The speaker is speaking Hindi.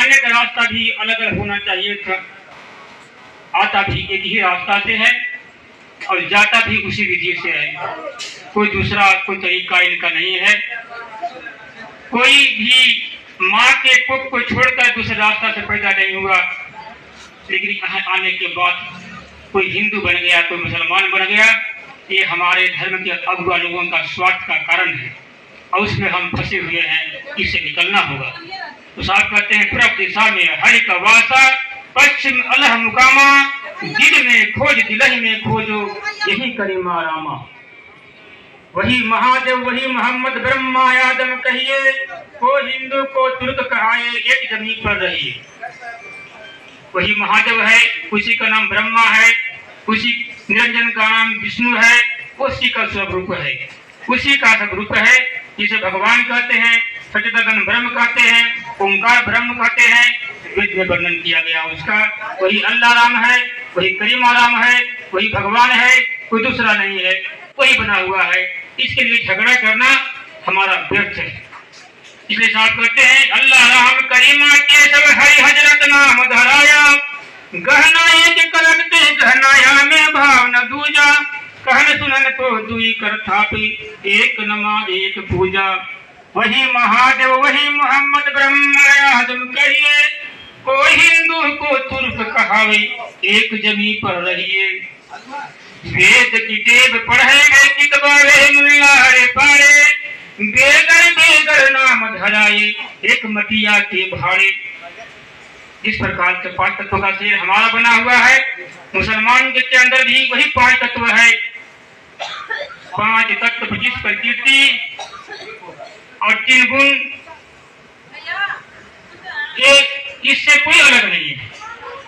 आने का रास्ता भी अलग अलग होना चाहिए था। आता भी एक ही रास्ता से है और जाता भी उसी विधि से है, कोई दूसरा कोई तरीका इनका नहीं है। कोई भी माँ के कुख को छोड़कर दूसरे रास्ता से पैदा नहीं हुआ, लेकिन यहाँ आने के बाद कोई हिंदू बन गया, कोई मुसलमान बन गया। ये हमारे धर्म के अगुआ लोगों का स्वार्थ का कारण है और उसमें हम फंसे हुए हैं, इससे निकलना होगा। तो साहब कहते हैं पूर्व दिशा में हरि का वासा, पश्चिम अलह मुकामा, दिल में खोज दिलही में खोजो, यही करीमा रामा। वही महादेव वही मोहम्मद ब्रह्मा आदम कहिए, को हिंदू को तुर्क कहाए, एक जमीन पर रहिए। वही महादेव है, उसी का नाम ब्रह्मा है, उसी निरंजन का नाम विष्णु है, उसी का स्वरूप है, उसी का सब रूप है, जिसे भगवान कहते हैं, सच्चिदानंद ब्रह्म कहते हैं, ओंकार ब्रह्म कहते हैं। वेद में वर्णन किया गया उसका। वही अल्लाह राम है, वही करीमा राम है, वही भगवान है, कोई दूसरा नहीं है, वही बना हुआ है। इसके लिए झगड़ा करना हमारा व्यर्थ है। इसलिए साहब कहते हैं अल्लाह राम करीमा के सब हरि हजरत नाम धराया, गहना एक करते गहनाया में भाव न दूजा, कहन सुनन तो दुई कर थापी, एक नमा एक पूजा। वही महादेव वही मोहम्मद ब्रह्म आदम कहिए, को हिंदू को तुर्क कहावे, एक जमी पर रहिए। वेद किताब पढ़े गए कितबारे मुल्लारे पारे, बेगर बेगर नाम धराए, एक मटिया के भाड़े। इस प्रकार के 5 तत्वों का शरीर हमारा बना हुआ है। मुसलमान के अंदर भी वही 5 तत्व है। 5 तत्व जिस प्रकृति और 3 गुण, एक इससे कोई अलग नहीं है।